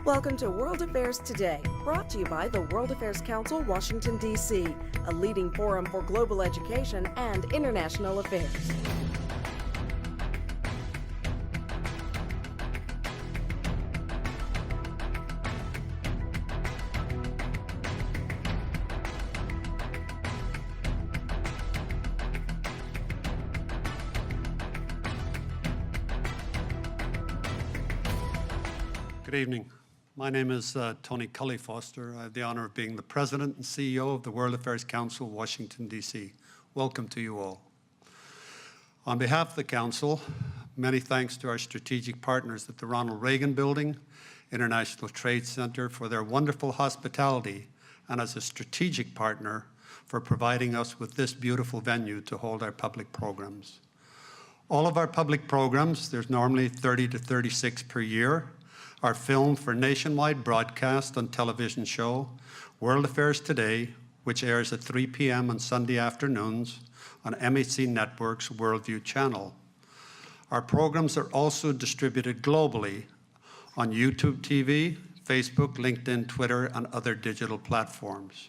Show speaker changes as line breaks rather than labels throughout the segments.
Welcome to World Affairs Today, brought to you by the World Affairs Council, Washington, D.C., a leading forum for global education and international affairs.
Good evening. My name is Tony Cully Foster. I have the honor of being the President and CEO of the World Affairs Council, Washington, D.C. Welcome to you all. On behalf of the Council, many thanks to our strategic partners at the Ronald Reagan Building, International Trade Center for their wonderful hospitality, and as a strategic partner for providing us with this beautiful venue to hold our public programs. All of our public programs, there's normally 30 to 36 per year, are filmed for nationwide broadcast on television show, World Affairs Today, which airs at 3 p.m. on Sunday afternoons on MHC Network's Worldview channel. Our programs are also distributed globally on YouTube TV, Facebook, LinkedIn, Twitter, and other digital platforms.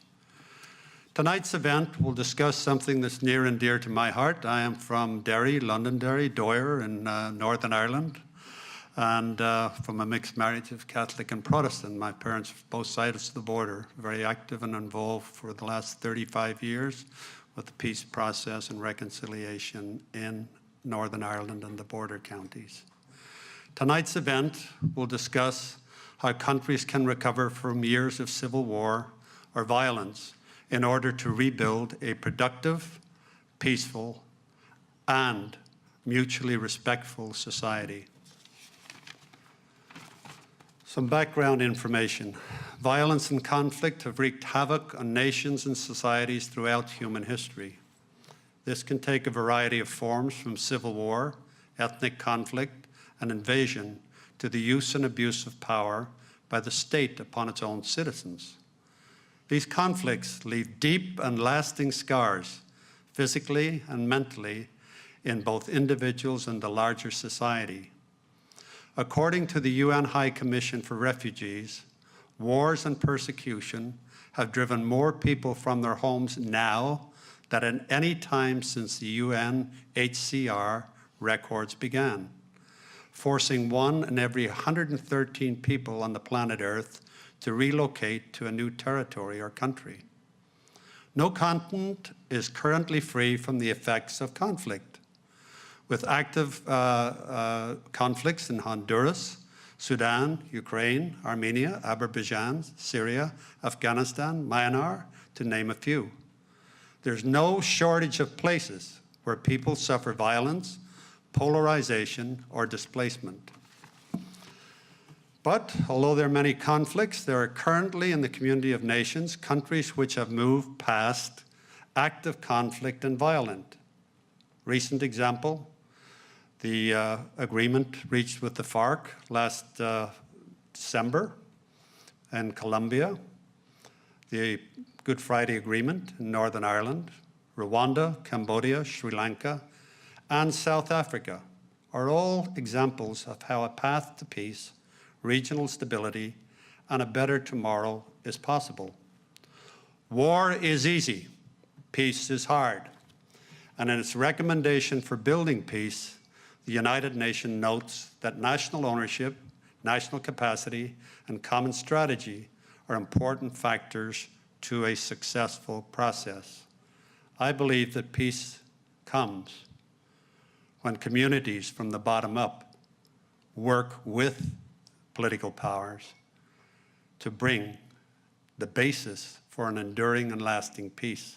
Tonight's event will discuss something that's near and dear to my heart. I am from Derry, Londonderry, Dwyer in Northern Ireland, and from a mixed marriage of Catholic and Protestant. My parents, both sides of the border, very active and involved for the last 35 years with the peace process and reconciliation in Northern Ireland and the border counties. Tonight's event will discuss how countries can recover from years of civil war or violence in order to rebuild a productive, peaceful, and mutually respectful society. Some background information. Violence and conflict have wreaked havoc on nations and societies throughout human history. This can take a variety of forms, from civil war, ethnic conflict, and invasion, to the use and abuse of power by the state upon its own citizens. These conflicts leave deep and lasting scars, physically and mentally, in both individuals and the larger society. According to the UN High Commission for Refugees, wars and persecution have driven more people from their homes now than at any time since the UNHCR records began, forcing 1 in every 113 people on the planet Earth to relocate to a new territory or country. No continent is currently free from the effects of conflict, with active conflicts in Honduras, Sudan, Ukraine, Armenia, Azerbaijan, Syria, Afghanistan, Myanmar, to name a few. There's no shortage of places where people suffer violence, polarization, or displacement. But although there are many conflicts, there are currently in the community of nations countries which have moved past active conflict and violence. Recent example, the agreement reached with the FARC last December in Colombia, the Good Friday Agreement in Northern Ireland, Rwanda, Cambodia, Sri Lanka, and South Africa are all examples of how a path to peace, regional stability, and a better tomorrow is possible. War is easy, peace is hard. And in its recommendation for building peace, the United Nations notes that national ownership, national capacity, and common strategy are important factors to a successful process. I believe that peace comes when communities from the bottom up work with political powers to bring the basis for an enduring and lasting peace.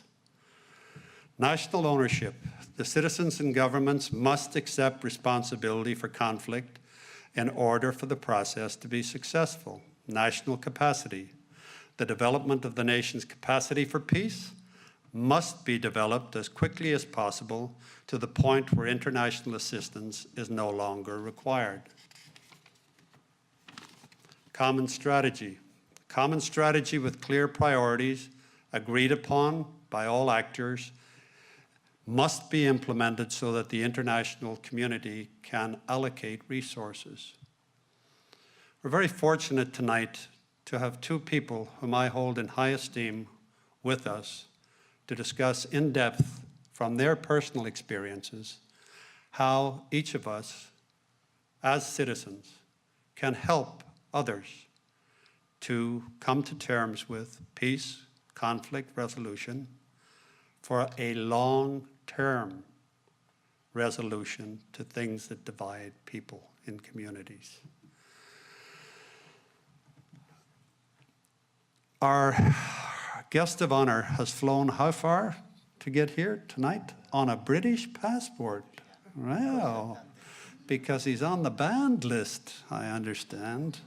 National ownership. The citizens and governments must accept responsibility for conflict in order for the process to be successful. National capacity. The development of the nation's capacity for peace must be developed as quickly as possible to the point where international assistance is no longer required. Common strategy. Common strategy with clear priorities agreed upon by all actors must be implemented so that the international community can allocate resources. We're very fortunate tonight to have two people whom I hold in high esteem with us to discuss in depth from their personal experiences how each of us as citizens can help others to come to terms with peace, conflict resolution for a long-term resolution to things that divide people in communities. Our guest of honor has flown how far to get here tonight? On a British passport. Wow. Because he's on the banned list, I understand.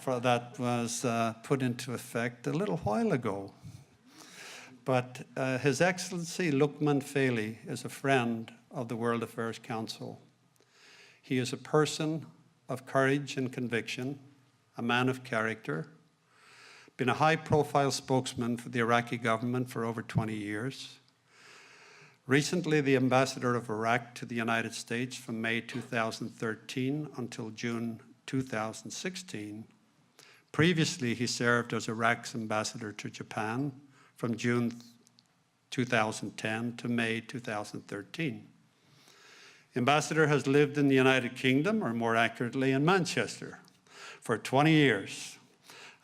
For that was put into effect a little while ago. But His Excellency Lukman Faily is a friend of the World Affairs Council. He is a person of courage and conviction, a man of character, been a high-profile spokesman for the Iraqi government for over 20 years. Recently, the ambassador of Iraq to the United States from May 2013 until June 2016. Previously, he served as Iraq's ambassador to Japan from June 2010 to May 2013. The ambassador has lived in the United Kingdom, or more accurately, in Manchester, for 20 years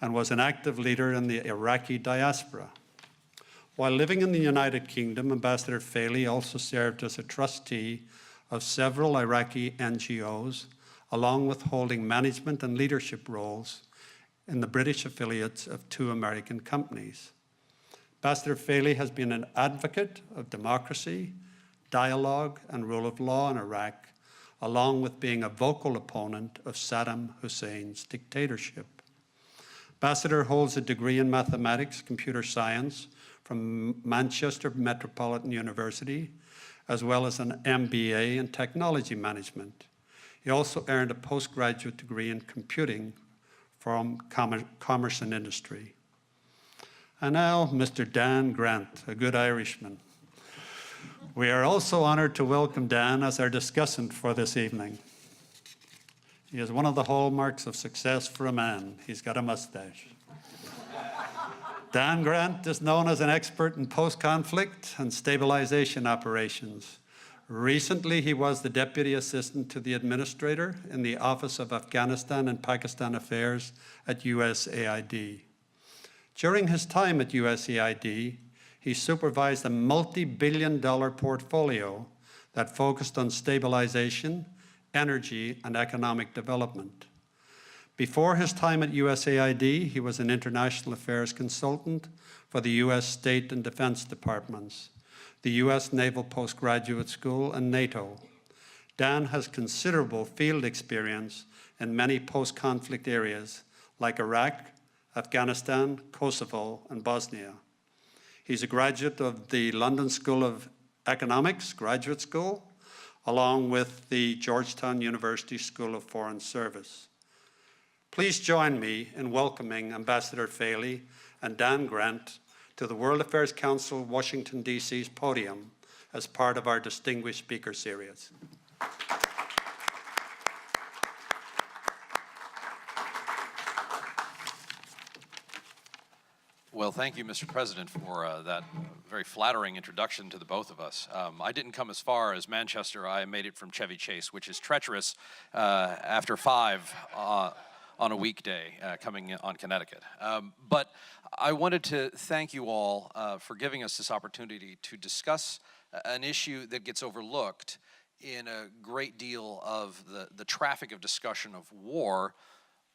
and was an active leader in the Iraqi diaspora. While living in the United Kingdom, Ambassador Faily also served as a trustee of several Iraqi NGOs, along with holding management and leadership roles in the British affiliates of 2 American companies. Ambassador Faily has been an advocate of democracy, dialogue, and rule of law in Iraq, along with being a vocal opponent of Saddam Hussein's dictatorship. Ambassador holds a degree in mathematics, computer science from Manchester Metropolitan University, as well as an MBA in technology management. He also earned a postgraduate degree in computing from Commerce and Industry. And now, Mr. Dan Grant, a good Irishman. We are also honored to welcome Dan as our discussant for this evening. He is one of the hallmarks of success for a man. He's got a mustache. Dan Grant is known as an expert in post-conflict and stabilization operations. Recently, he was the Deputy Assistant to the Administrator in the Office of Afghanistan and Pakistan Affairs at USAID. During his time at USAID, he supervised a multi-billion-dollar portfolio that focused on stabilization, energy, and economic development. Before his time at USAID, he was an international affairs consultant for the U.S. State and Defense Departments, the U.S. Naval Postgraduate School, and NATO. Dan has considerable field experience in many post-conflict areas like Iraq, Afghanistan, Kosovo, and Bosnia. He's a graduate of the London School of Economics Graduate School, along with the Georgetown University School of Foreign Service. Please join me in welcoming Ambassador Faily and Dan Grant to the World Affairs Council Washington, D.C.'s podium as part of our Distinguished Speaker Series.
Well, thank you, Mr. President, for that very flattering introduction to the both of us. I didn't come as far as Manchester. I made it from Chevy Chase, which is treacherous after 5 on a weekday coming on Connecticut. But I wanted to thank you all for giving us this opportunity to discuss an issue that gets overlooked in a great deal of the traffic of discussion of war,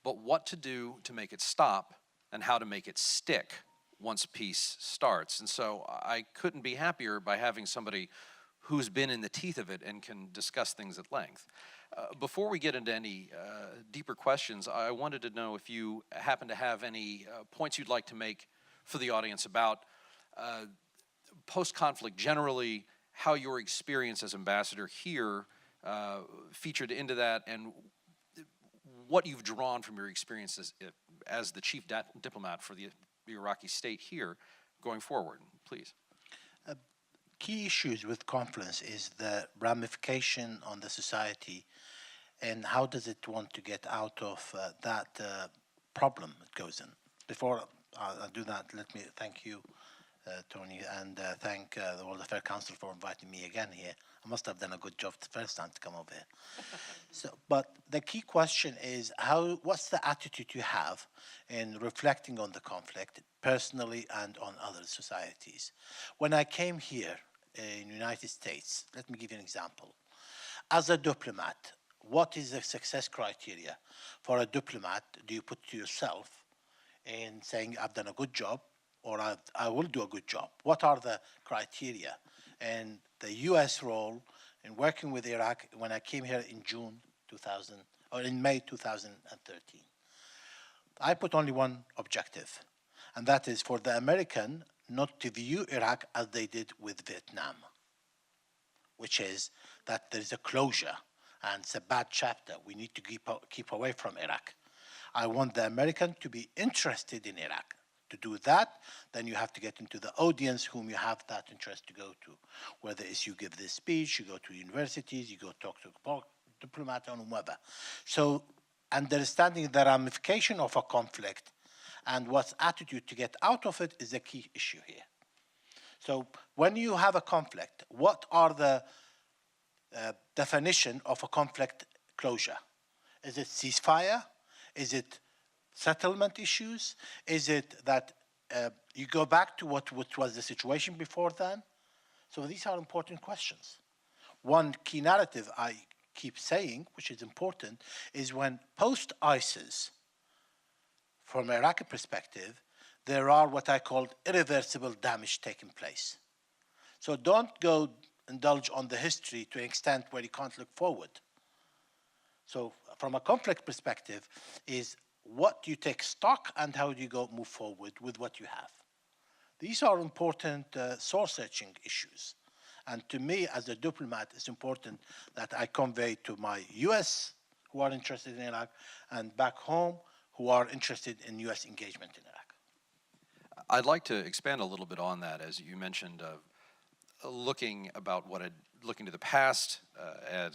but what to do to make it stop and how to make it stick once peace starts. And so I couldn't be happier by having somebody who's been in the teeth of it and can discuss things at length. Before we get into any deeper questions, I wanted to know if you happen to have any points you'd like to make for the audience about post-conflict generally, how your experience as ambassador here featured into that, and what you've drawn from your experience as the chief diplomat for the Iraqi state here going forward, please.
Key issues with conflicts is the ramification on the society and how does it want to get out of that problem it goes in? Before I do that, let me thank you, Tony, and thank the World Affairs Council for inviting me again here. I must have done a good job the first time to come over here. But the key question is, what's the attitude you have in reflecting on the conflict personally and on other societies? When I came here in the United States, let me give you an example. As a diplomat, what is the success criteria for a diplomat do you put to yourself in saying, I've done a good job, or I will do a good job? What are the criteria? And the U.S. role in working with Iraq when I came here in in May 2013. I put only one objective, and that is for the American not to view Iraq as they did with Vietnam, which is that there is a closure and it's a bad chapter. We need to keep away from Iraq. I want the American to be interested in Iraq. To do that, then you have to get into the audience whom you have that interest to go to. Whether it's you give this speech, you go to universities, you go talk to a diplomat or whoever. So understanding the ramification of a conflict and what's attitude to get out of it is a key issue here. So when you have a conflict, what are the definition of a conflict closure? Is it ceasefire? Is it settlement issues? Is it that you go back to what was the situation before then? So these are important questions. One key narrative I keep saying, which is important, is when post-ISIS, from an Iraqi perspective, there are what I call irreversible damage taking place. So don't go indulge on the history to an extent where you can't look forward. So from a conflict perspective is what do you take stock and how do you move forward with what you have? These are important soul-searching issues. And to me, as a diplomat, it's important that I convey to my US who are interested in Iraq and back home who are interested in US engagement in Iraq.
I'd like to expand a little bit on that, as you mentioned, looking to the past and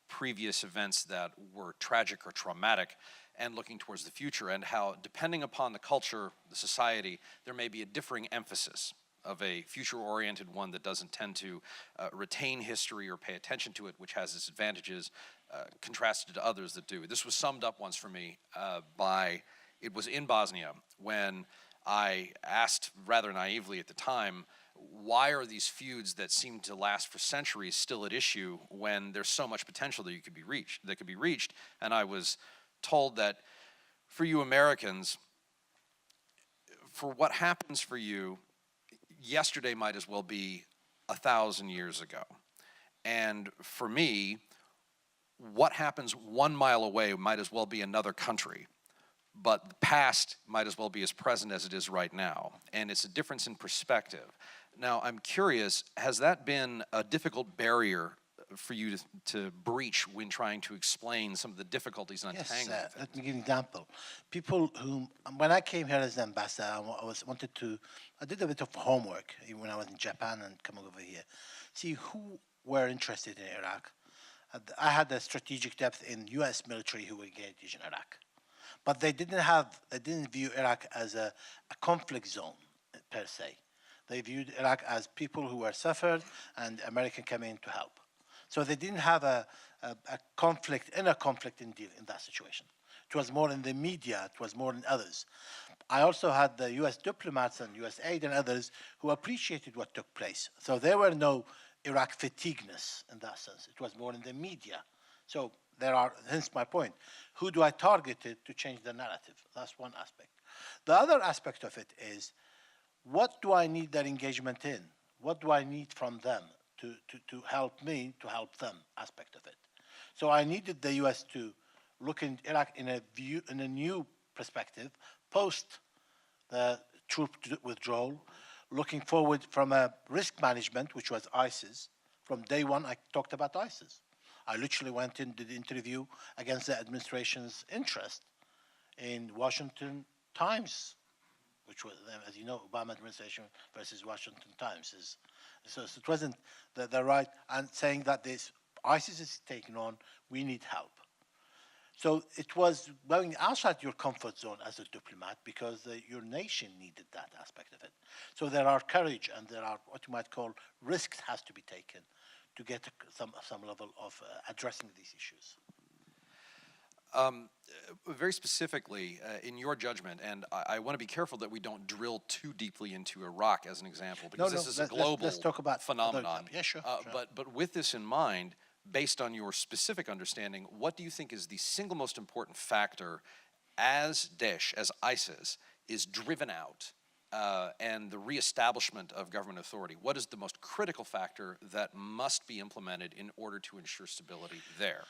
previous events that were tragic or traumatic, and looking towards the future, and how, depending upon the culture, the society, there may be a differing emphasis of a future-oriented one that doesn't tend to retain history or pay attention to it, which has its advantages, contrasted to others that do. This was summed up once for me it was in Bosnia, when I asked, rather naively at the time, why are these feuds that seem to last for centuries still at issue when there's so much potential that could be reached? And I was told that for you Americans, for what happens for you, yesterday might as well be 1,000 years ago. And for me, what happens 1 mile away might as well be another country. But the past might as well be as present as it is right now. And it's a difference in perspective. Now, I'm curious, has that been a difficult barrier for you to breach when trying to explain some of the difficulties and untangling things?
Yes, let me give you an example. People who, when I came here as an ambassador, I did a bit of homework when I was in Japan and coming over here. See who were interested in Iraq. I had a strategic depth in U.S. military who were engaged in Iraq. But they didn't view Iraq as a conflict zone per se. They viewed Iraq as people who were suffered and American came in to help. So they didn't have a conflict in that situation. It was more in the media, it was more in others. I also had the US diplomats and USAID and others who appreciated what took place. So there were no Iraq fatigueness in that sense. It was more in the media. So hence my point. Who do I target to change the narrative? That's one aspect. The other aspect of it is, what do I need their engagement in? What do I need from them to help me to help them aspect of it? So I needed the US to look in Iraq in a new perspective, post the troop withdrawal, looking forward from a risk management, which was ISIS. From day one, I talked about ISIS. I literally went in, did the interview against the administration's interest in Washington Times, which was, as you know, Obama administration versus Washington Times. So it wasn't the right, and saying that this ISIS is taken on, we need help. So it was going outside your comfort zone as a diplomat because your nation needed that aspect of it. So there are courage and there are what you might call risks has to be taken to get some level of addressing these issues.
Very specifically, in your judgment, and I want to be careful that we don't drill too deeply into Iraq as an example, because this is a global
let's talk about
phenomenon.
Yeah, sure.
But with this in mind, based on your specific understanding, what do you think is the single most important factor as Daesh, as ISIS, is driven out and the reestablishment of government authority? What is the most critical factor that must be implemented in order to ensure stability there?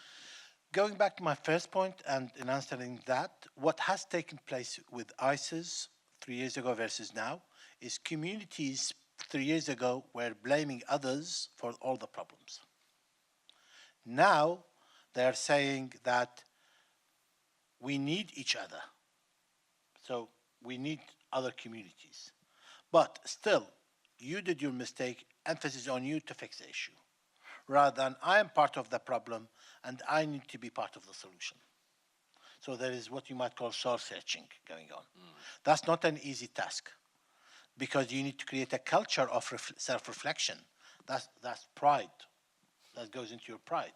Going back to my first point and in answering that, what has taken place with ISIS 3 years ago versus now is communities 3 years ago were blaming others for all the problems. Now they're saying that we need each other. So we need other communities. But still, you did your mistake, emphasis on you to fix the issue, rather than I am part of the problem and I need to be part of the solution. So there is what you might call soul searching going on. That's not an easy task because you need to create a culture of self-reflection. That's pride. That goes into your pride.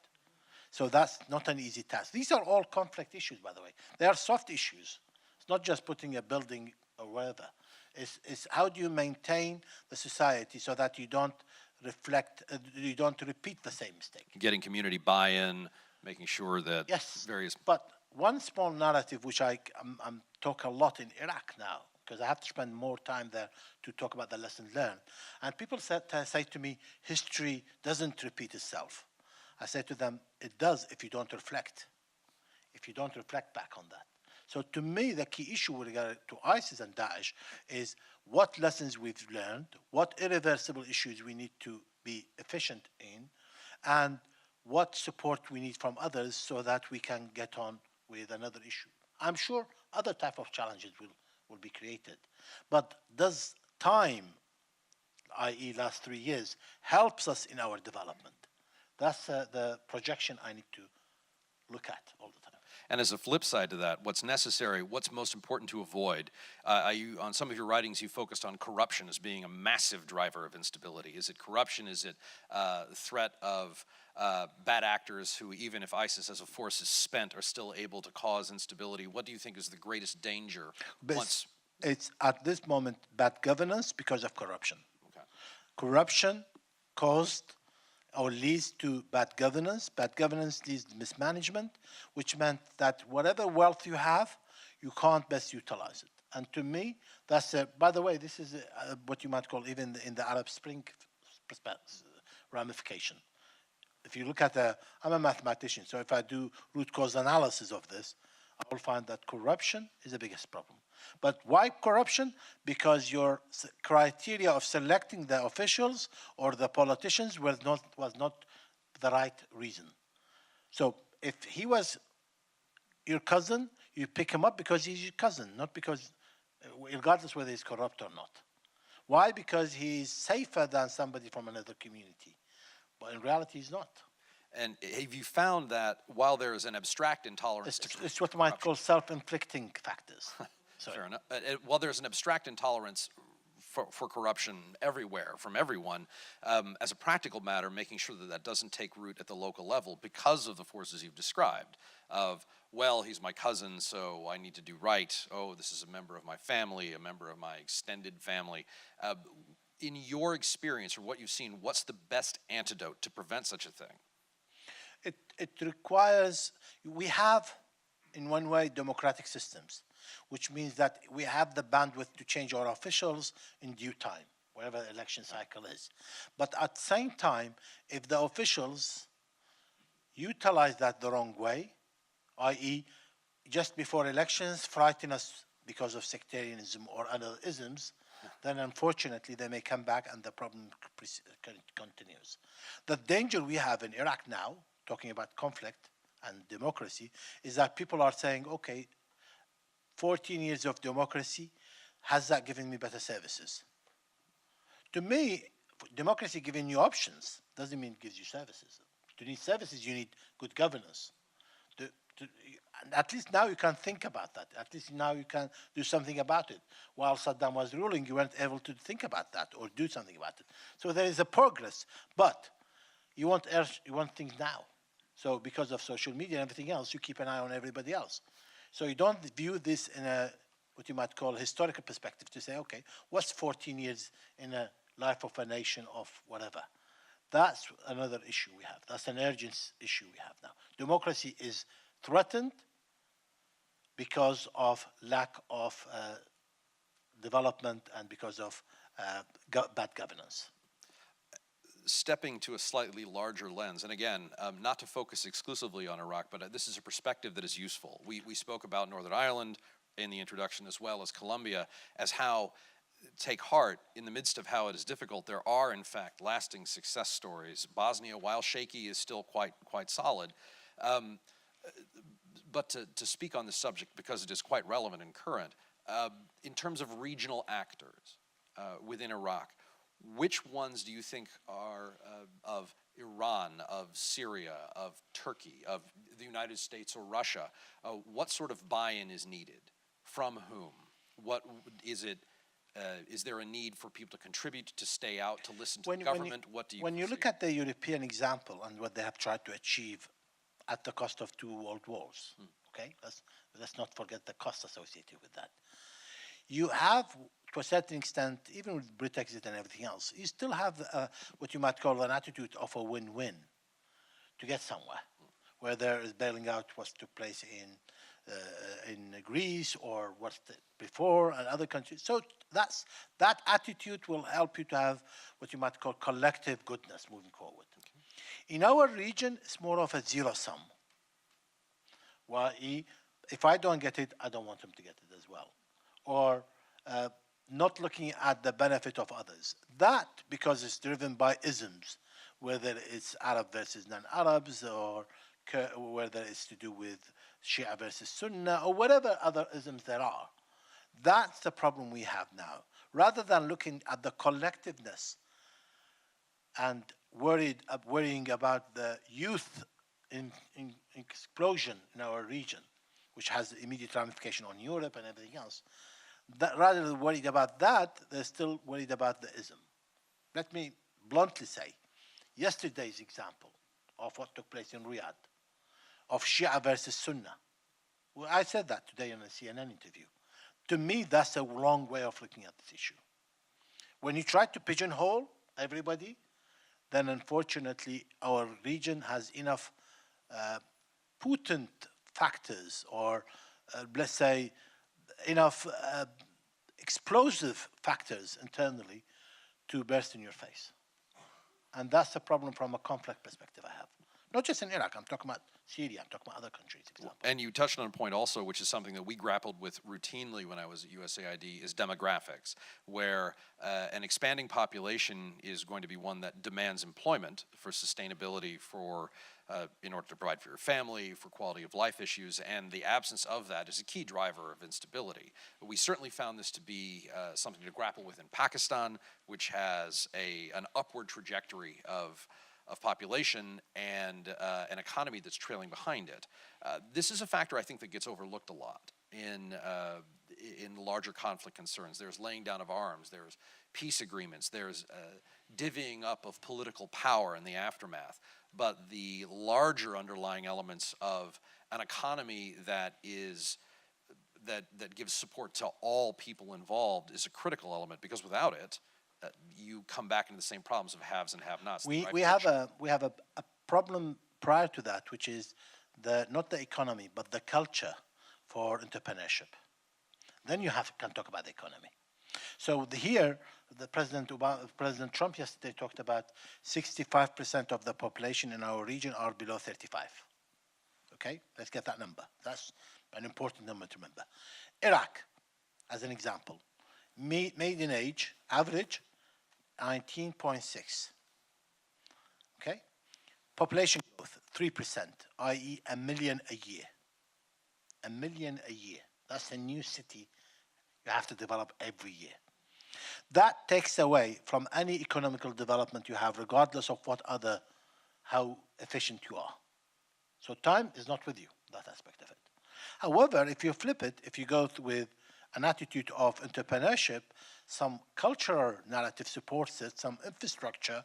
So that's not an easy task. These are all conflict issues, by the way. They are soft issues. It's not just putting a building or wherever. It's how do you maintain the society so that you don't you don't repeat the same mistake.
Getting community buy-in, making sure that various...
But one small narrative which I'm talk a lot in Iraq now, because I have to spend more time there to talk about the lessons learned. And people say to me, history doesn't repeat itself. I say to them, it does if you don't reflect. If you don't reflect back on that. So to me, the key issue with regard to ISIS and Daesh is what lessons we've learned, what irreversible issues we need to be efficient in, and what support we need from others so that we can get on with another issue. I'm sure other type of challenges will be created. But does time, i.e. last 3 years, helps us in our development? That's the projection I need to look at all the time.
And as a flip side to that, what's necessary, what's most important to avoid? On some of your writings, you focused on corruption as being a massive driver of instability. Is it corruption? Is it threat of bad actors who, even if ISIS as a force is spent, are still able to cause instability? What do you think is the greatest danger?
It's at this moment bad governance because of corruption.
Okay.
Corruption caused or leads to bad governance. Bad governance leads to mismanagement, which meant that whatever wealth you have, you can't best utilize it. And to me, that's by the way, this is what you might call even in the Arab Spring ramification. If you look at I'm a mathematician, so if I do root cause analysis of this, I will find that corruption is the biggest problem. But why corruption? Because your criteria of selecting the officials or the politicians was not the right reason. So if he was your cousin, you pick him up because he's your cousin, not because, regardless whether he's corrupt or not. Why? Because he's safer than somebody from another community. But in reality, he's not.
And have you found that while there is an abstract intolerance
it's what you might call self-inflicting factors.
Fair enough. While there's an abstract intolerance for corruption everywhere, from everyone, as a practical matter, making sure that that doesn't take root at the local level because of the forces you've described of, well, he's my cousin, so I need to do right. Oh, this is a member of my family, a member of my extended family. In your experience or what you've seen, what's the best antidote to prevent such a thing?
It requires, we have, in one way, democratic systems, which means that we have the bandwidth to change our officials in due time, wherever the election cycle is. But at the same time, if the officials utilize that the wrong way, i.e. just before elections frighten us because of sectarianism or other isms, then unfortunately they may come back and the problem continues. The danger we have in Iraq now, talking about conflict and democracy, is that people are saying, okay, 14 years of democracy, has that given me better services? To me, democracy giving you options doesn't mean it gives you services. To need services, you need good governance. And at least now you can think about that. At least now you can do something about it. While Saddam was ruling, you weren't able to think about that or do something about it. So there is a progress, but you want things now. So because of social media and everything else, you keep an eye on everybody else. So you don't view this in a, what you might call a historical perspective to say, okay, what's 14 years in a life of a nation of whatever? That's another issue we have. That's an urgent issue we have now. Democracy is threatened because of lack of development and because of bad governance.
Stepping to a slightly larger lens, and again, not to focus exclusively on Iraq, but this is a perspective that is useful. We spoke about Northern Ireland in the introduction, as well as Colombia, as how, take heart, in the midst of how it is difficult, there are in fact lasting success stories. Bosnia, while shaky, is still quite solid. But to speak on this subject, because it is quite relevant and current, in terms of regional actors within Iraq, which ones do you think are of Iran, of Syria, of Turkey, of the United States or Russia? What sort of buy-in is needed? From whom? What is it? Is there a need for people to contribute, to stay out, to listen to the government? What do you? When
you look at the European example and what they have tried to achieve at the cost of 2 world wars, okay? Let's not forget the cost associated with that. You have, to a certain extent, even with Brexit and everything else, you still have what you might call an attitude of a win-win to get somewhere, where there is bailing out what took place in Greece or what before and other countries. So that attitude will help you to have what you might call collective goodness moving forward. Okay. In our region, it's more of a zero-sum. Well, if I don't get it, I don't want him to get it as well. Or not looking at the benefit of others. That, because it's driven by isms, whether it's Arab versus non-Arabs or whether it's to do with Shia versus Sunnah or whatever other isms there are. That's the problem we have now. Rather than looking at the collectiveness and worrying about the youth in explosion in our region, which has immediate ramification on Europe and everything else, that rather than worried about that, they're still worried about the ism. Let me bluntly say, yesterday's example of what took place in Riyadh, of Shia versus Sunnah. Well, I said that today in a CNN interview. To me, that's a wrong way of looking at this issue. When you try to pigeonhole everybody, then unfortunately our region has enough potent factors or let's say enough explosive factors internally to burst in your face. And that's the problem from a conflict perspective I have. Not just in Iraq, I'm talking about Syria, I'm talking about other countries. Example.
And you touched on a point also, which is something that we grappled with routinely when I was at USAID, is demographics, where an expanding population is going to be one that demands employment for sustainability, for in order to provide for your family, for quality of life issues, and the absence of that is a key driver of instability. But we certainly found this to be something to grapple with in Pakistan, which has an upward trajectory of population and an economy that's trailing behind it. This is a factor I think that gets overlooked a lot in larger conflict concerns. There's laying down of arms, there's peace agreements, there's divvying up of political power in the aftermath. But the larger underlying elements of an economy that gives support to all people involved is a critical element, because without it, you come back into the same problems of haves and have-nots.
We have a problem prior to that, which is not the economy, but the culture for entrepreneurship. Then you can talk about the economy. So here, President Trump yesterday talked about 65% of the population in our region are below 35. Okay, let's get that number. That's an important number to remember. Iraq, as an example, median age, average, 19.6. Okay? Population growth, 3%, i.e. 1 million a year. 1 million a year. That's a new city you have to develop every year. That takes away from any economical development you have, regardless of how efficient you are. So time is not with you, that aspect of it. However, if you flip it, if you go with an attitude of entrepreneurship, some cultural narrative supports it, some infrastructure,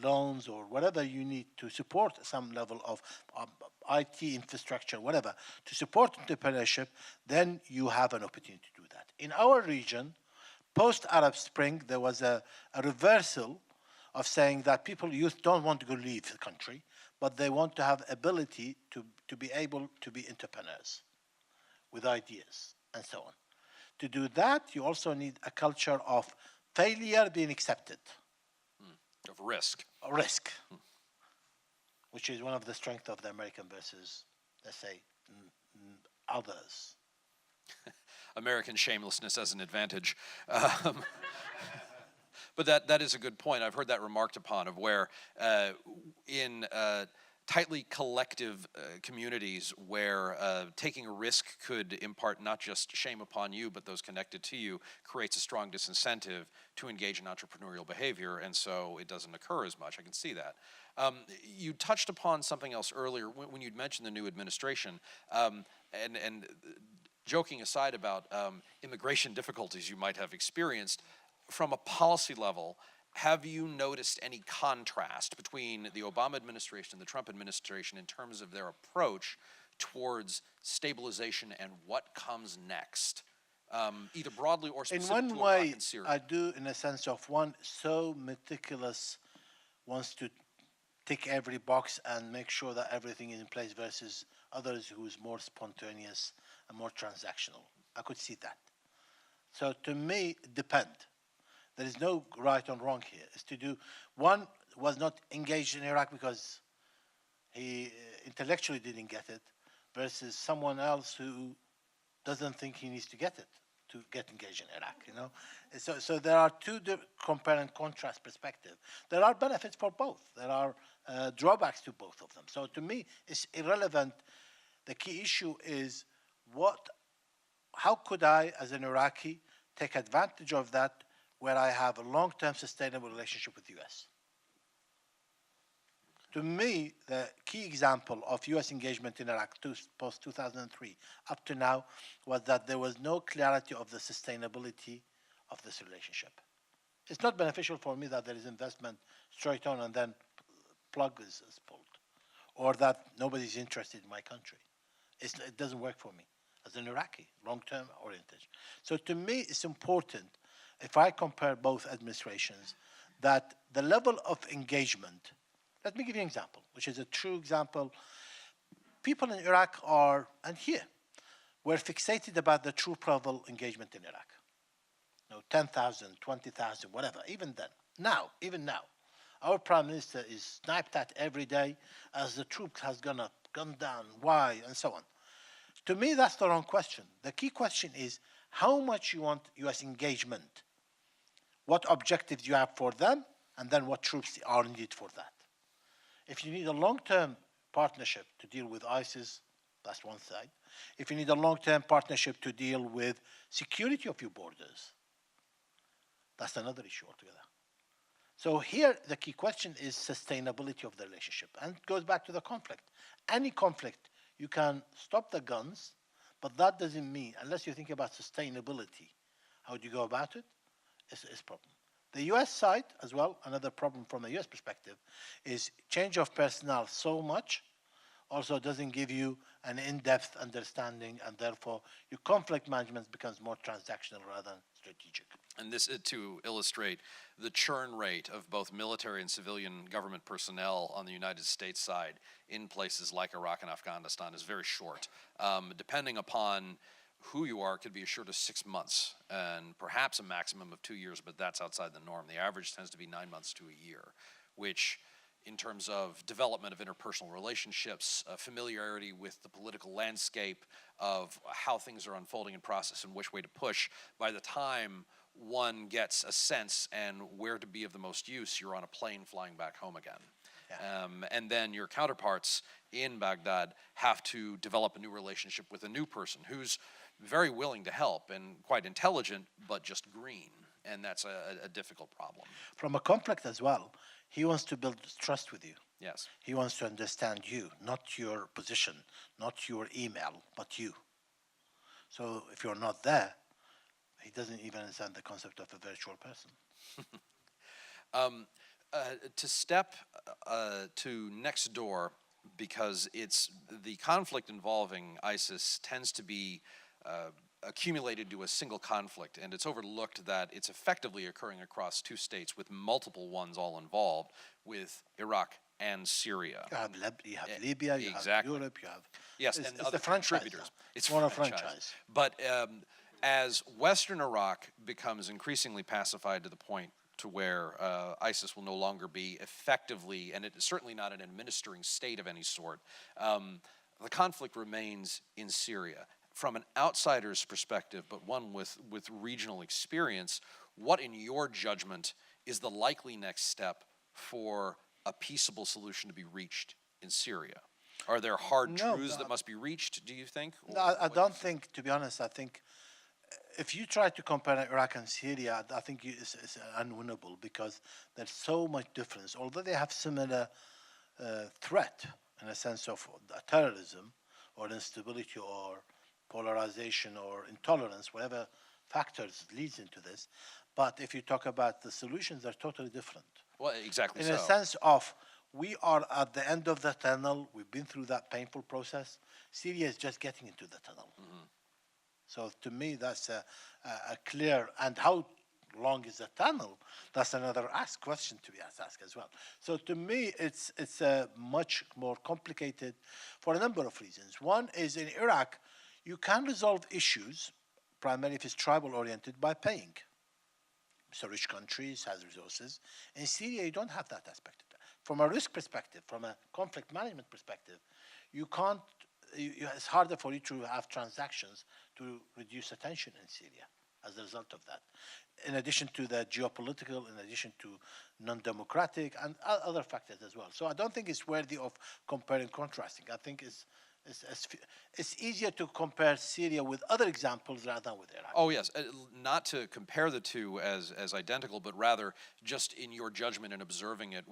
loans or whatever you need to support some level of IT infrastructure, whatever, to support entrepreneurship, then you have an opportunity to do that. In our region, post-Arab Spring, there was a reversal of saying that youth don't want to go leave the country, but they want to have ability to be able to be entrepreneurs with ideas and so on. To do that, you also need a culture of failure being accepted.
Of risk.
Risk, which is one of the strengths of the American versus, let's say, others.
American shamelessness as an advantage. But that is a good point. I've heard that remarked upon of where in tightly collective communities where taking a risk could impart not just shame upon you, but those connected to you, creates a strong disincentive to engage in entrepreneurial behavior, and so it doesn't occur as much. I can see that. You touched upon something else earlier when you'd mentioned the new administration, and joking aside about immigration difficulties you might have experienced, from a policy level, have you noticed any contrast between the Obama administration and the Trump administration in terms of their approach towards stabilization and what comes next, either broadly or specifically
in one way, in Syria? I do, in a sense of one so meticulous wants to tick every box and make sure that everything is in place versus others who is more spontaneous and more transactional. I could see that. So to me, it depends. There is no right or wrong here. It's to do, one was not engaged in Iraq because he intellectually didn't get it, versus someone else who doesn't think he needs to get it to get engaged in Iraq, So there are two compare and contrast perspectives. There are benefits for both. There are drawbacks to both of them. So to me, it's irrelevant. The key issue is how could I, as an Iraqi, take advantage of that where I have a long-term sustainable relationship with the U.S. To me, the key example of U.S. engagement in Iraq post-2003 up to now was that there was no clarity of the sustainability of this relationship. It's not beneficial for me that there is investment straight on and then plug is pulled, or that nobody's interested in my country. It doesn't work for me as an Iraqi, long-term orientation. So to me, it's important, if I compare both administrations, that the level of engagement, let me give you an example, which is a true example. People in Iraq and here, were fixated about the troop level engagement in Iraq. 10,000, 20,000, whatever, even then. Even now, our Prime Minister is sniped at every day as the troop has gone up, gone down, why, and so on. To me, that's the wrong question. The key question is how much you want U.S. engagement, what objectives you have for them, and then what troops are needed for that. If you need a long-term partnership to deal with ISIS, that's one side. If you need a long-term partnership to deal with security of your borders, that's another issue altogether. So here, the key question is sustainability of the relationship, and it goes back to the conflict. Any conflict, you can stop the guns, but that doesn't mean, unless you think about sustainability, how do you go about it? It's a problem. The U.S. side, as well, another problem from a U.S. perspective, is change of personnel so much also doesn't give you an in-depth understanding, and therefore your conflict management becomes more transactional rather than strategic.
And this is to illustrate the churn rate of both military and civilian government personnel on the United States side in places like Iraq and Afghanistan is very short. Depending upon who you are, it could be as short as 6 months and perhaps a maximum of 2 years, but that's outside the norm. The average tends to be 9 months to a year, which in terms of development of interpersonal relationships, familiarity with the political landscape of how things are unfolding in process and which way to push, by the time one gets a sense and where to be of the most use, you're on a plane flying back home again. Yeah. And then your counterparts in Baghdad have to develop a new relationship with a new person who's very willing to help and quite intelligent, but just green. And that's a difficult problem.
From a conflict as well, He wants to build trust with you.
Yes.
He wants to understand you, not your position, not your email, but you. So if you're not there, he doesn't even understand the concept of a virtual person.
To step to next door, because it's the conflict involving ISIS tends to be accumulated to a single conflict, and it's overlooked that it's effectively occurring across two states with multiple ones all involved, with Iraq and Syria.
You have, Libya, you have Europe, you have...
Yes,
it's,
and
it's
other
the franchise.
contributors. It's
more a
franchise.
franchise.
But as Western Iraq becomes increasingly pacified to the point to where ISIS will no longer be effectively, and it is certainly not an administering state of any sort, the conflict remains in Syria. From an outsider's perspective, but one with regional experience, what in your judgment is the likely next step for a peaceable solution to be reached in Syria? Are there hard truths that must be reached, do you think?
No, I don't think, to be honest, I think if you try to compare Iraq and Syria, I think it's unwinnable because there's so much difference. Although they have similar threat in a sense of terrorism or instability or polarization or intolerance, whatever factors leads into this. But if you talk about the solutions, they're totally different.
Well, exactly
In a sense of, we are at the end of the tunnel. We've been through that painful process. Syria is just getting into the tunnel. Mm-hmm. So to me, that's a clear, and how long is the tunnel? That's another question to be asked as well. So to me, it's much more complicated for a number of reasons. One is in Iraq, you can resolve issues, primarily if it's tribal-oriented, by paying. It's a rich country, it has resources. In Syria, you don't have that aspect. From a risk perspective, from a conflict management perspective, you can't, it's harder for you to have transactions to reduce the tension in Syria as a result of that. In addition to the geopolitical, in addition to non-democratic, and other factors as well. So I don't think it's worthy of comparing and contrasting. I think it's easier to compare Syria with other examples rather than with Iraq.
Oh, yes. Not to compare the two as identical, but rather just in your judgment and observing it,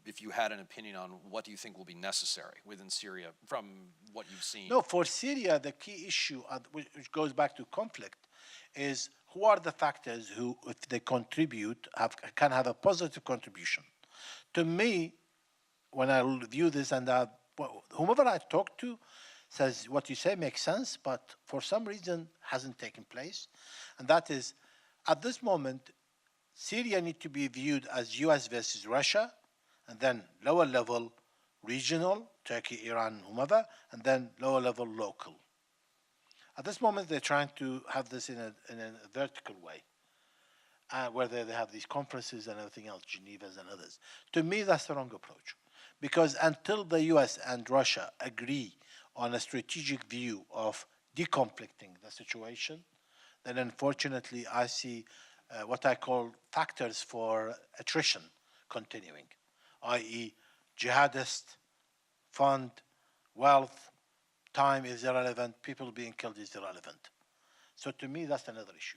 if you had an opinion on what do you think will be necessary within Syria from what you've seen?
No, for Syria, the key issue, which goes back to conflict, is who are the factors who, if they contribute, can have a positive contribution. To me, when I view this, and whomever I talk to says what you say makes sense, but for some reason hasn't taken place. And that is, at this moment, Syria needs to be viewed as US versus Russia, and then lower level regional, Turkey, Iran, whomever, and then lower level local. At this moment, they're trying to have this in a vertical way, where they have these conferences and everything else, Geneva's and others. To me, that's the wrong approach. Because until the US and Russia agree on a strategic view of deconflicting the situation, then unfortunately I see what I call factors for attrition continuing, i.e. jihadist, fund, wealth, time is irrelevant, people being killed is irrelevant. So to me, that's another issue.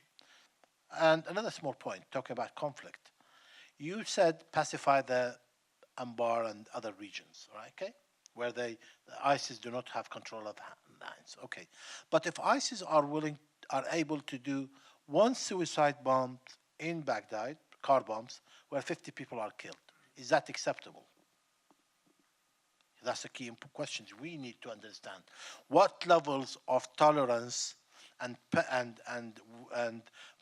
And another small point, talking about conflict. You said pacify the Anbar and other regions, right? Okay, where the ISIS do not have control of lines. Okay, but if ISIS are able to do one suicide bomb in Baghdad, car bombs, where 50 people are killed, is that acceptable? That's a key question. We need to understand what levels of tolerance and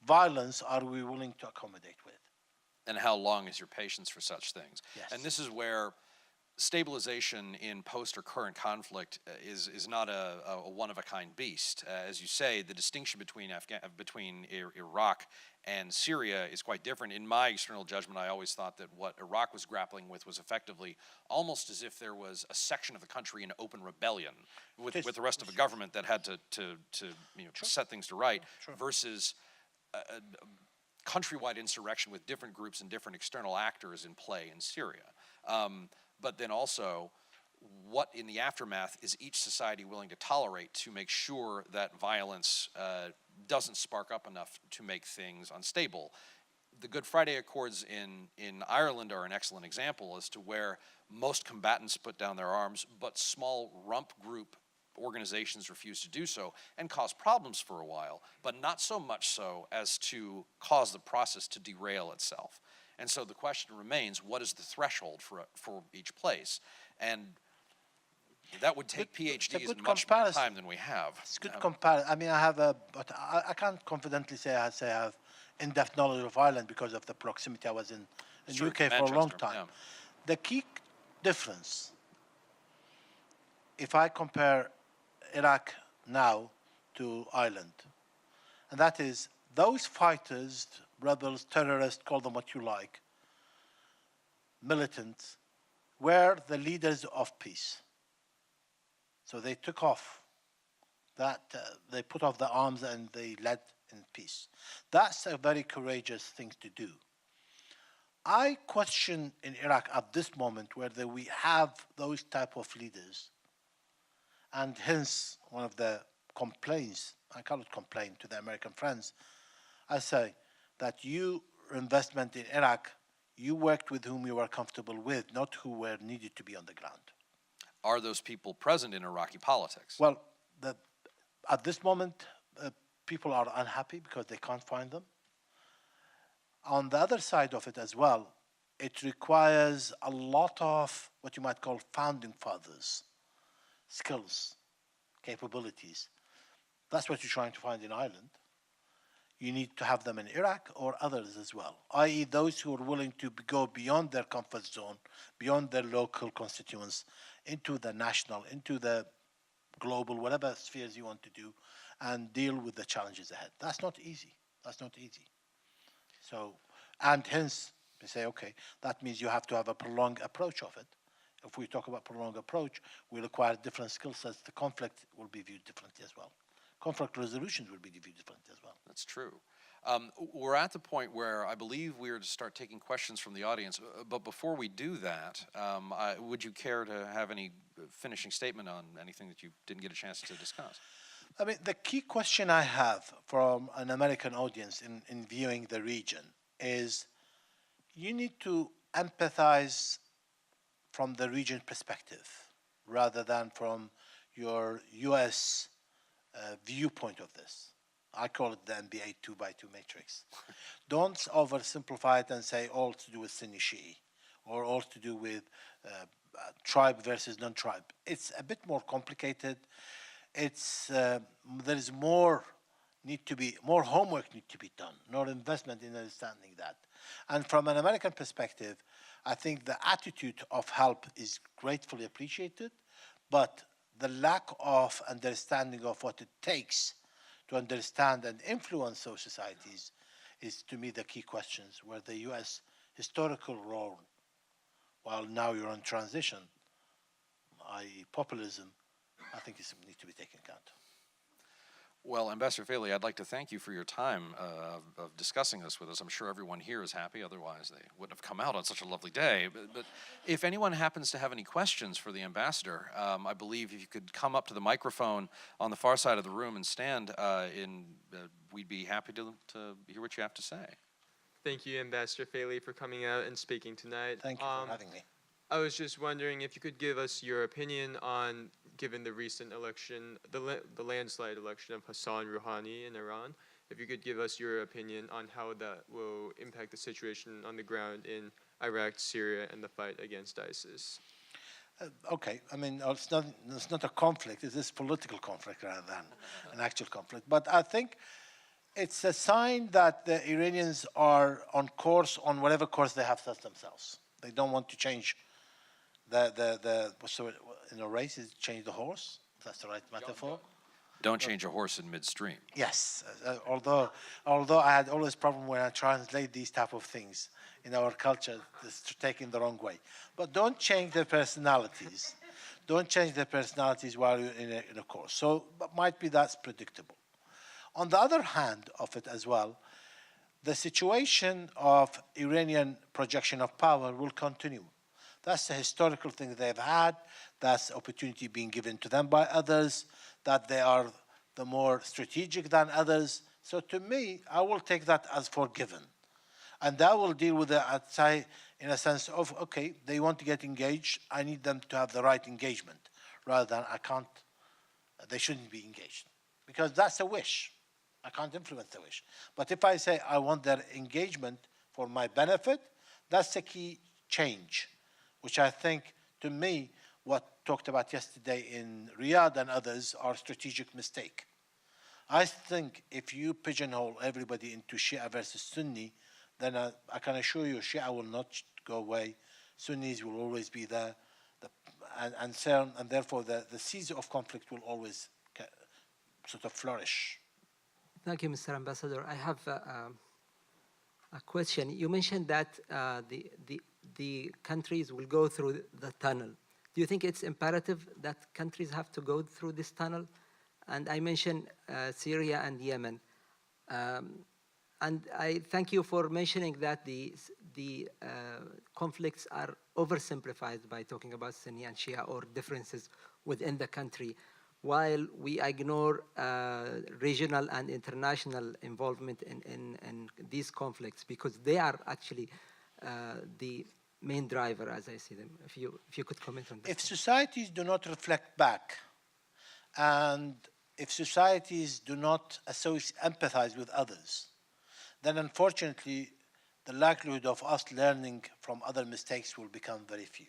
violence are we willing to accommodate with.
And how long is your patience for such things?
Yes.
And this is where stabilization in post or current conflict is not a one-of-a-kind beast. As you say, the distinction between Iraq and Syria is quite different. In my external judgment, I always thought that what Iraq was grappling with was effectively almost as if there was a section of the country in open rebellion with the rest of the government that had to set things to right, versus countrywide insurrection with different groups and different external actors in play in Syria. But then also, what in the aftermath is each society willing to tolerate to make sure that violence doesn't spark up enough to make things unstable? the Good Friday Accords in Ireland are an excellent example as to where most combatants put down their arms, but small rump group organizations refuse to do so and cause problems for a while, but not so much so as to cause the process to derail itself. And so the question remains, what is the threshold for each place? And that would take PhDs much more time than we have.
It's good comparison. I mean, but I can't confidently say I have in-depth knowledge of Ireland because of the proximity. I was in the UK for a long time.
Yeah.
The key difference, if I compare Iraq now to Ireland, and that is those fighters, rebels, terrorists, call them what you like, militants, were the leaders of peace. So they took off that, they put off the arms and they led in peace. That's a very courageous thing to do. I question in Iraq at this moment whether we have those type of leaders, and hence one of the complaints, I cannot complain to the American friends, I say that your investment in Iraq, you worked with whom you were comfortable with, not who were needed to be on the ground.
Are those people present in Iraqi politics?
Well, at this moment, people are unhappy because they can't find them. On the other side of it as well, it requires a lot of what you might call founding fathers, skills, capabilities. That's what you're trying to find in Ireland. You need to have them in Iraq or others as well, i.e. those who are willing to go beyond their comfort zone, beyond their local constituents, into the national, into the global, whatever spheres you want to do, and deal with the challenges ahead. That's not easy. That's not easy. So, and hence, we say, okay, that means you have to have a prolonged approach of it. If we talk about prolonged approach, we require different skill sets. The conflict will be viewed differently as well. Conflict resolutions will be viewed differently as well.
That's true. We're at the point where I believe we are to start taking questions from the audience. But before we do that, would you care to have any finishing statement on anything that you didn't get a chance to discuss?
I mean, the key question I have from an American audience in viewing the region is you need to empathize from the region perspective rather than from your U.S. Viewpoint of this. I call it the NBA 2x2 matrix. Don't oversimplify it and say all to do with Sunni Shi'i or all to do with tribe versus non-tribe. It's a bit more complicated. It's there is more homework need to be done, more investment in understanding that. And from an American perspective, I think the attitude of help is gratefully appreciated, but the lack of understanding of what it takes to understand and influence those societies is, to me, the key questions, where the U.S. historical role, while now you're on transition, i.e. populism, I think it needs to be taken account.
Well, Ambassador Faily, I'd like to thank you for your time of discussing this with us. I'm sure everyone here is happy, otherwise they wouldn't have come out on such a lovely day. But if anyone happens to have any questions for the Ambassador, I believe if you could come up to the microphone on the far side of the room and stand, we'd be happy to hear what you have to say.
Thank you, Ambassador Faily, for coming out and speaking tonight.
Thank you for having me.
I was just wondering if you could give us your opinion on, given the recent election, the landslide election of Hassan Rouhani in Iran, if you could give us your opinion on how that will impact the situation on the ground in Iraq, Syria, and the fight against ISIS.
Okay, I mean, it's not a conflict. It's this political conflict rather than an actual conflict. But I think it's a sign that the Iranians are on course, on whatever course they have set themselves. They don't want to change what's the word in a race is change the horse. If that's the right metaphor.
Don't change a horse in midstream.
Yes, although I had always problem when I translate these type of things in our culture, it's taken the wrong way. But don't change their personalities. Don't change their personalities while you're in a course. So might be that's predictable. On the other hand of it as well, the situation of Iranian projection of power will continue. That's the historical thing they've had. That's opportunity being given to them by others, that they are the more strategic than others. So to me, I will take that as forgiven. And that will deal with the outside in a sense of, okay, they want to get engaged, I need them to have the right engagement, rather than they shouldn't be engaged. Because that's a wish. I can't influence the wish. But if I say I want their engagement for my benefit, that's the key change, which I think, to me, what talked about yesterday in Riyadh and others are strategic mistake. I think if you pigeonhole everybody into Shia versus Sunni, then I can assure you Shia will not go away. Sunnis will always be there. And therefore the seeds of conflict will always sort of flourish.
Thank you, Mr. Ambassador. I have a question. You mentioned that the countries will go through the tunnel. Do you think it's imperative that countries have to go through this tunnel? And I mentioned Syria and Yemen. And I thank you for mentioning that the conflicts are oversimplified by talking about Sunni and Shia or differences within the country, while we ignore regional and international involvement in these conflicts, because they are actually the main driver, as I see them. If you could comment on that.
If societies do not reflect back, and if societies do not empathize with others, then unfortunately the likelihood of us learning from other mistakes will become very few.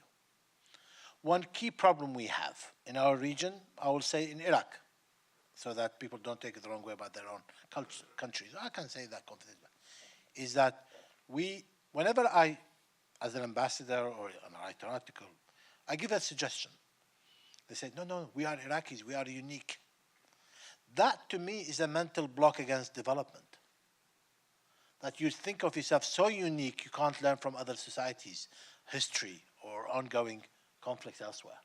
One key problem we have in our region, I will say in Iraq, so that people don't take it the wrong way about their own countries, I can say that confidently, is that whenever I, as an ambassador or I write an article, I give a suggestion. They say, no, we are Iraqis, we are unique. That to me is a mental block against development. That you think of yourself so unique, you can't learn from other societies, history, or ongoing conflicts elsewhere.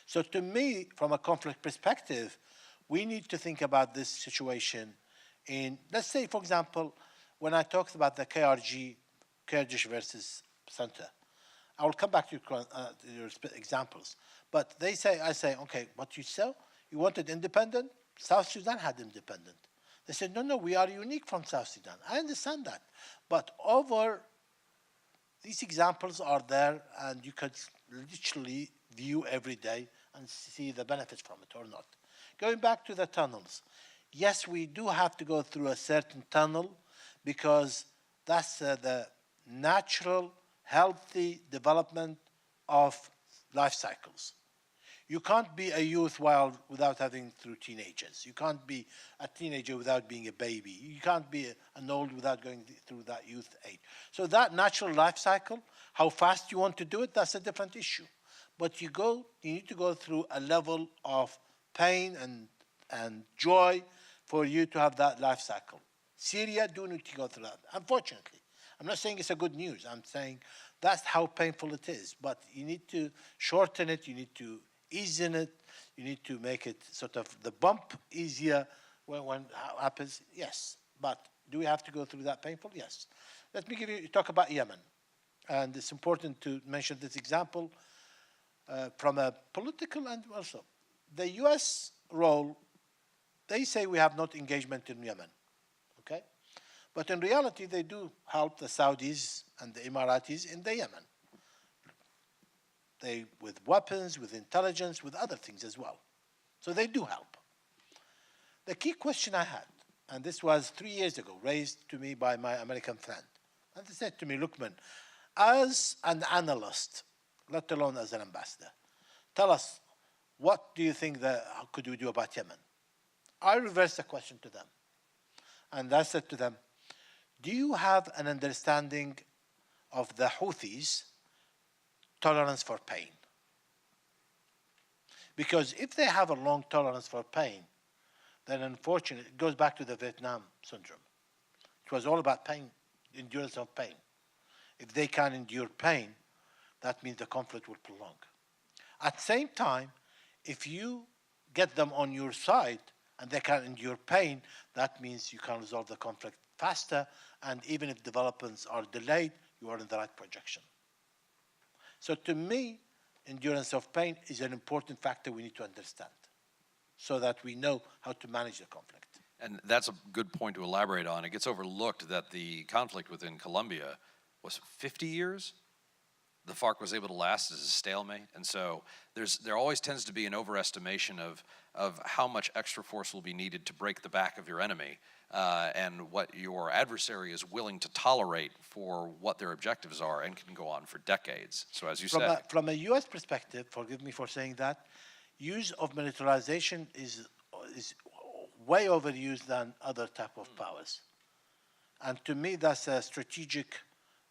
So to me, from a conflict perspective, we need to think about this situation in, let's say, for example, when I talked about the KRG, Kurdish versus Center, I will come back to your examples. But I say, okay, what you said, you wanted independent, South Sudan had independent. They said, no, we are unique from South Sudan. I understand that. But these examples are there, and you could literally view every day and see the benefits from it or not. Going back to the tunnels, yes, we do have to go through a certain tunnel because that's the natural, healthy development of life cycles. You can't be a youth without having through teenagers. You can't be a teenager without being a baby. You can't be an old without going through that youth age. So that natural life cycle, how fast you want to do it, that's a different issue. But you need to go through a level of pain and joy for you to have that life cycle. Syria do need to go through that, unfortunately. I'm not saying it's a good news. I'm saying that's how painful it is. But you need to shorten it. You need to ease in it. You need to make it sort of the bump easier when it happens. Yes. But do we have to go through that painful? Yes. Let me talk about Yemen. And it's important to mention this example from a political and also the U.S. role. They say we have not engagement in Yemen. Okay? But in reality, they do help the Saudis and the Emiratis in the Yemen. With weapons, with intelligence, with other things as well. So they do help. The key question I had, and this was 3 years ago, raised to me by my American friend. And they said to me, Lukman, as an analyst, let alone as an ambassador, tell us, what do you think how could we do about Yemen? I reversed the question to them. And I said to them, do you have an understanding of the Houthis' tolerance for pain? Because if they have a long tolerance for pain, then unfortunately, it goes back to the Vietnam syndrome. It was all about pain, endurance of pain. If they can endure pain, that means the conflict will prolong. At the same time, if you get them on your side and they can endure pain, that means you can resolve the conflict faster, and even if developments are delayed, you are in the right projection. So to me, endurance of pain is an important factor we need to understand so that we know how to manage the conflict.
And that's a good point to elaborate on. It gets overlooked that the conflict within Colombia was 50 years. The FARC was able to last as a stalemate. And so there always tends to be an overestimation of how much extra force will be needed to break the back of your enemy and what your adversary is willing to tolerate for what their objectives are and can go on for decades. So as you said.
From a U.S. perspective, forgive me for saying that, use of militarization is way overused than other type of powers. And to me, that's a strategic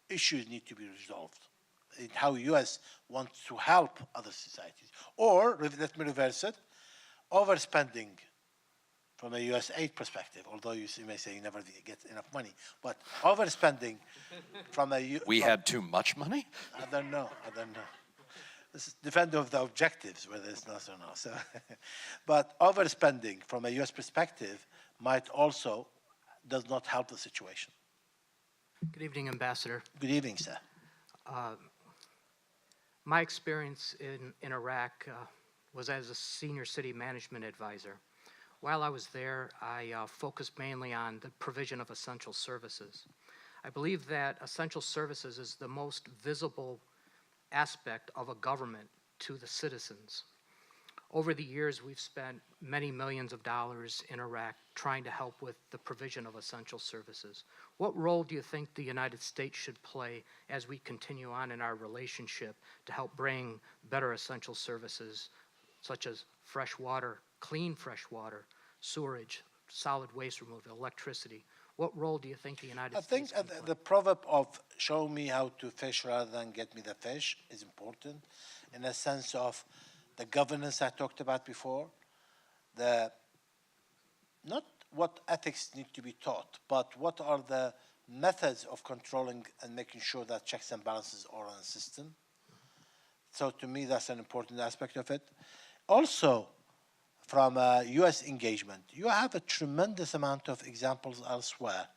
issues need to be resolved in how U.S. wants to help other societies. Or, let me reverse it, overspending from a USAID perspective, although you may say you never get enough money, but overspending from a...
We had too much money?
I don't know. This is depending on the objectives, whether it's not or not. So, but overspending from a U.S. perspective might also does not help the situation.
Good evening, Ambassador.
Good evening, sir.
My experience in Iraq was as a senior city management advisor. While I was there, I focused mainly on the provision of essential services. I believe that essential services is the most visible aspect of a government to the citizens. Over the years, we've spent many millions of dollars in Iraq trying to help with the provision of essential services. What role do you think the United States should play as we continue on in our relationship to help bring better essential services such as fresh water, clean fresh water, sewerage, solid waste removal, electricity? What role do you think the United States can play?
The proverb of show me how to fish rather than get me the fish is important in a sense of the governance I talked about before, not what ethics need to be taught, but what are the methods of controlling and making sure that checks and balances are on the system. So to me, that's an important aspect of it. Also, from a U.S. engagement, you have a tremendous amount of examples elsewhere,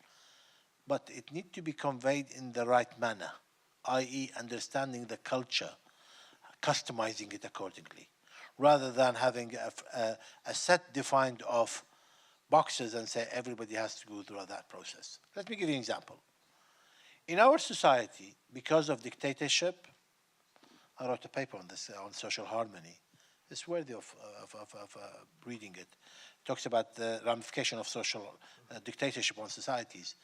but it needs to be conveyed in the right manner, i.e. understanding the culture, customizing it accordingly, rather than having a set defined of boxes and say everybody has to go through that process. Let me give you an example. In our society, because of dictatorship, I wrote a paper on this, on social harmony. It's worthy of reading it. It talks about the ramification of social dictatorship on societies.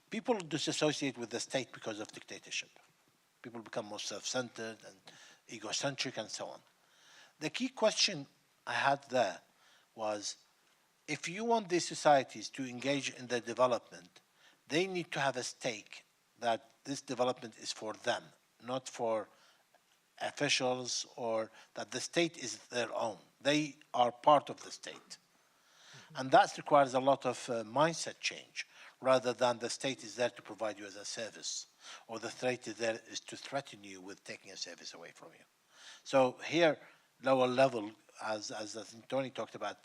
People disassociate with the state because of dictatorship. People become more self-centered and egocentric and so on. The key question I had there was, if you want these societies to engage in their development, they need to have a stake that this development is for them, not for officials, or that the state is their own. They are part of the state. And that requires a lot of mindset change, rather than the state is there to provide you as a service, or the threat is there is to threaten you with taking a service away from you. So here, lower level, as Tony talked about,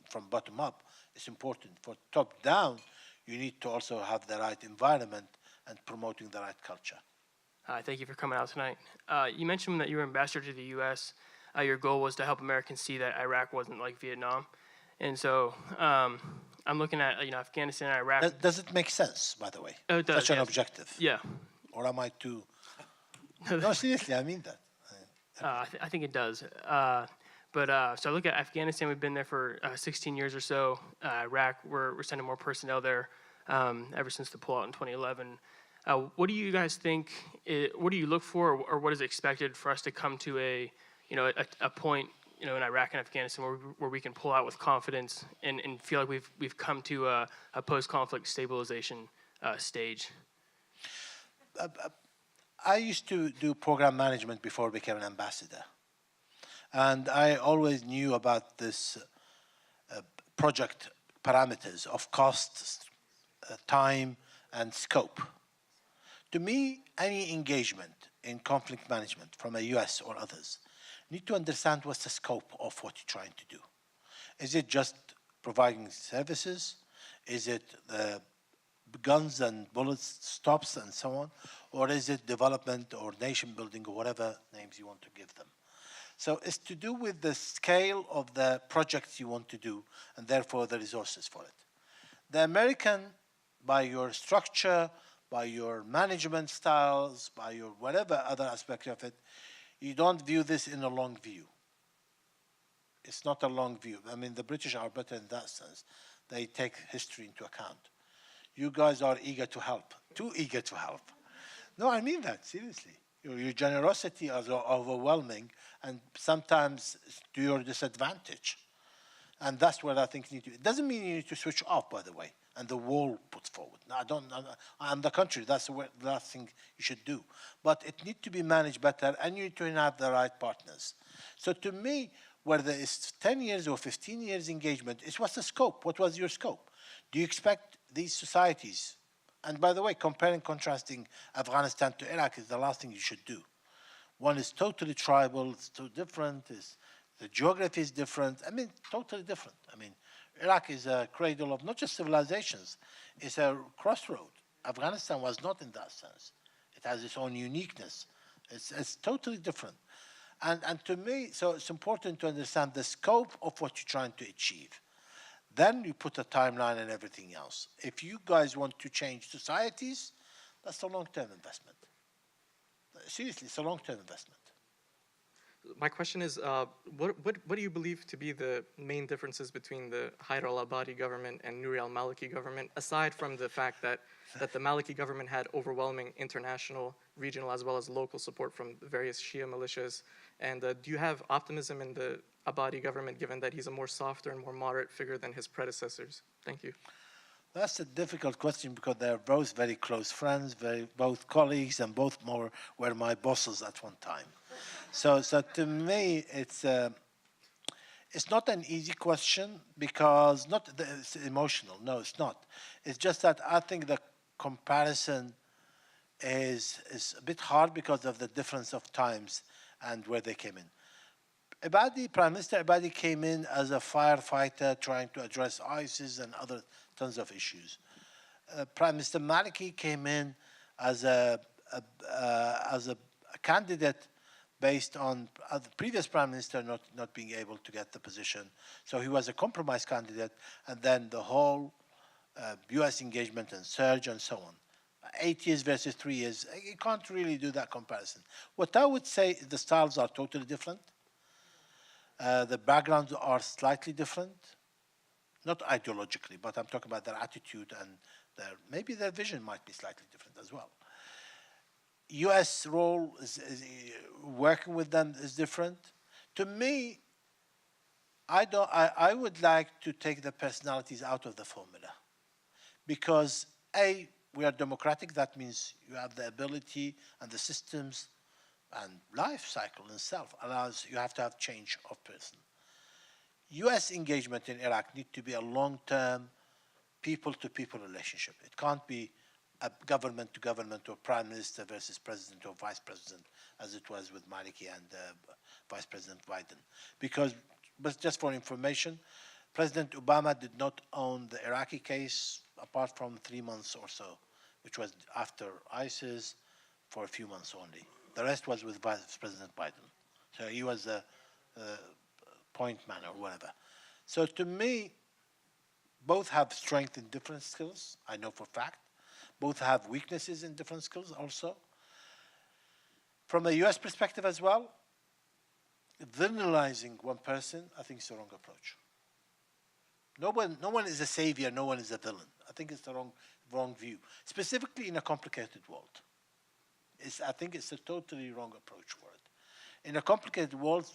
from bottom up, is important. For top down, you need to also have the right environment and promoting the right culture.
Thank you for coming out tonight. You mentioned that you were ambassador to the U.S. Your goal was to help Americans see that Iraq wasn't like Vietnam. And so I'm looking at Afghanistan and Iraq.
Does it make sense, by the way?
Oh, it does,
Such an
yes.
objective?
Yeah.
Or am I too... No, seriously, I mean that.
I think it does. So I look at Afghanistan. We've been there for 16 years or so. Iraq, we're sending more personnel there ever since the pullout in 2011. What do you guys think? What do you look for, or what is expected for us to come to a point, in Iraq and Afghanistan where we can pull out with confidence and feel like we've come to a post-conflict stabilization stage?
I used to do program management before I became an ambassador. And I always knew about this project parameters of cost, time, and scope. To me, any engagement in conflict management from a US or others need to understand what's the scope of what you're trying to do. Is it just providing services? Is it the guns and bullets stops and so on? Or is it development or nation building or whatever names you want to give them? So it's to do with the scale of the projects you want to do, and therefore the resources for it. The American, by your structure, by your management styles, by your whatever other aspect of it, you don't view this in a long view. It's not a long view. I mean, the British are better in that sense. They take history into account. You guys are eager to help, too eager to help. No, I mean that, seriously. Your generosity is overwhelming and sometimes to your disadvantage. And that's what I think need to. It doesn't mean you need to switch off, by the way, and the wall put forward. No, I don't. On the contrary, that's the last thing you should do. But it needs to be managed better, and you need to have the right partners. So to me, whether it's 10 years or 15 years engagement, it's what's the scope? What was your scope? Do you expect these societies? And by the way, comparing and contrasting Afghanistan to Iraq is the last thing you should do. One is totally tribal, it's too different, the geography is different. I mean, totally different. I mean, Iraq is a cradle of not just civilizations, it's a crossroad. Afghanistan was not in that sense. It has its own uniqueness. It's totally different. And to me, so it's important to understand the scope of what you're trying to achieve. Then you put a timeline and everything else. If you guys want to change societies, that's a long-term investment. Seriously, it's a long-term investment.
My question is, what do you believe to be the main differences between the Haider al-Abadi government and Nouri al-Maliki government, aside from the fact that the Maliki government had overwhelming international, regional, as well as local support from various Shia militias? And do you have optimism in the Abadi government, given that he's a more softer and more moderate figure than his predecessors? Thank you.
That's a difficult question because they're both very close friends, both colleagues, and both were my bosses at one time. So to me, it's not an easy question because it's emotional. No, it's not. It's just that I think the comparison is a bit hard because of the difference of times and where they came in. Prime Minister Abadi came in as a firefighter trying to address ISIS and other tons of issues. Prime Minister Maliki came in as a candidate based on the previous Prime Minister not being able to get the position. So he was a compromise candidate, and then the whole US engagement and surge and so on. 8 years versus 3 years, you can't really do that comparison. What I would say is the styles are totally different. The backgrounds are slightly different, not ideologically, but I'm talking about their attitude and maybe their vision might be slightly different as well. U.S. role is working with them is different. To me, I would like to take the personalities out of the formula, because A, we are democratic. That means you have the ability and the systems and life cycle itself allows you have to have change of person. U.S. engagement in Iraq needs to be a long-term, people-to-people relationship. It can't be a government-to-government or prime minister versus president or vice president, as it was with Maliki and Vice President Biden. Because, but just for information, President Obama did not own the Iraqi case apart from 3 months or so, which was after ISIS for a few months only. The rest was with Vice President Biden. So he was a point man or whatever. So to me, both have strength in different skills, I know for a fact. Both have weaknesses in different skills also. From a US perspective as well, villainizing one person, I think is the wrong approach. No one is a savior, no one is a villain. I think it's the wrong view, specifically in a complicated world. I think it's a totally wrong approach for it. In a complicated world,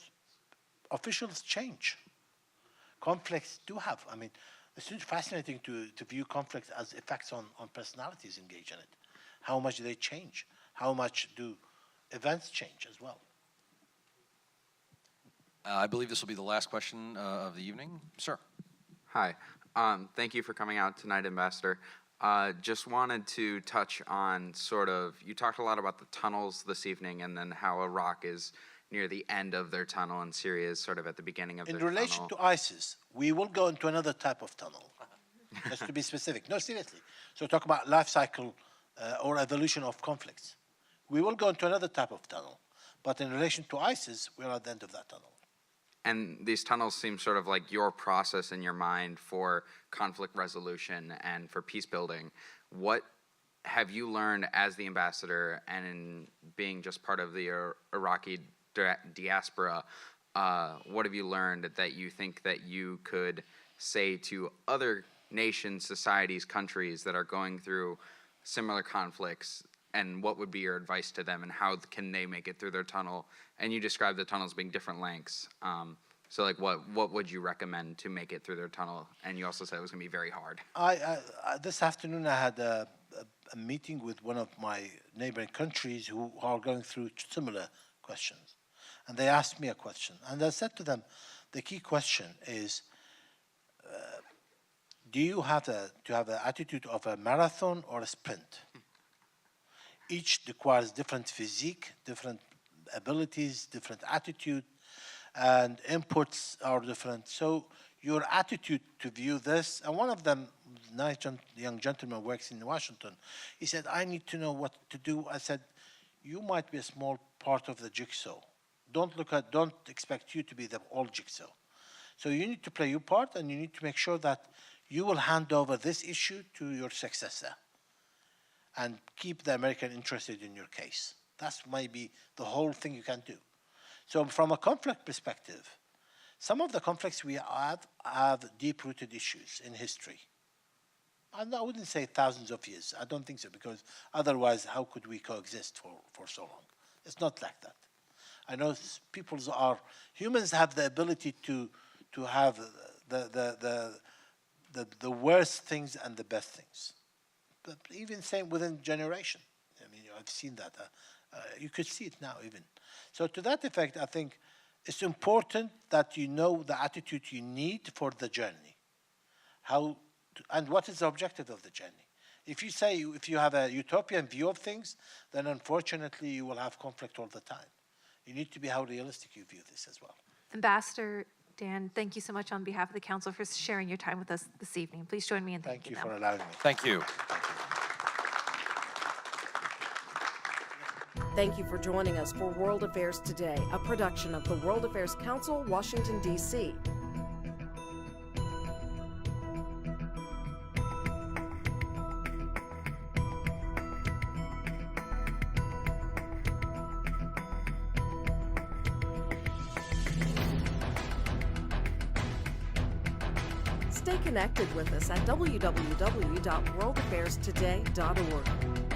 officials change. Conflicts do have, I mean, it's fascinating to view conflicts as effects on personalities engaged in it. How much they change, how much do events change as well.
I believe this will be the last question of the evening. Sir.
Hi. Thank you for coming out tonight, Ambassador. Just wanted to touch on sort of, you talked a lot about the tunnels this evening and then how Iraq is near the end of their tunnel and Syria is sort of at the beginning of their tunnel.
In relation to ISIS, we will go into another type of tunnel, just to be specific. No, seriously. So talk about life cycle or evolution of conflicts. We will go into another type of tunnel. But in relation to ISIS, we're at the end of that tunnel.
And these tunnels seem sort of like your process in your mind for conflict resolution and for peace building. What have you learned as the ambassador and in being just part of the Iraqi diaspora? What have you learned that you think that you could say to other nations, societies, countries that are going through similar conflicts, and what would be your advice to them, and how can they make it through their tunnel? And you described the tunnels being different lengths. So like what would you recommend to make it through their tunnel? And you also said it was going to be very hard.
This afternoon I had a meeting with one of my neighboring countries who are going through similar questions. And they asked me a question. And I said to them, the key question is, do you have to have an attitude of a marathon or a sprint? Each requires different physique, different abilities, different attitude, and inputs are different. So your attitude to view this, and one of them, nice young gentleman works in Washington, he said, I need to know what to do. I said, you might be a small part of the jigsaw. Don't expect you to be the whole jigsaw. So you need to play your part, and you need to make sure that you will hand over this issue to your successor and keep the American interested in your case. That's maybe the whole thing you can do. So from a conflict perspective, some of the conflicts we have deep-rooted issues in history. And I wouldn't say thousands of years. I don't think so, because otherwise how could we coexist for so long? It's not like that. I know humans have the ability to have the worst things and the best things. But even same within generation. I mean, I've seen that. You could see it now even. So to that effect, I think it's important that you know the attitude you need for the journey. And what is the objective of the journey? If you have a utopian view of things, then unfortunately you will have conflict all the time. You need to be how realistic you view this as well.
Ambassador Dan, thank you so much on behalf of the Council for sharing your time with us this evening. Please join me in thanking them.
Thank you for allowing me.
Thank you.
Thank you for joining us for World Affairs Today, a production of the World Affairs Council, Washington, D.C. Stay connected with us at www.worldaffairstoday.org.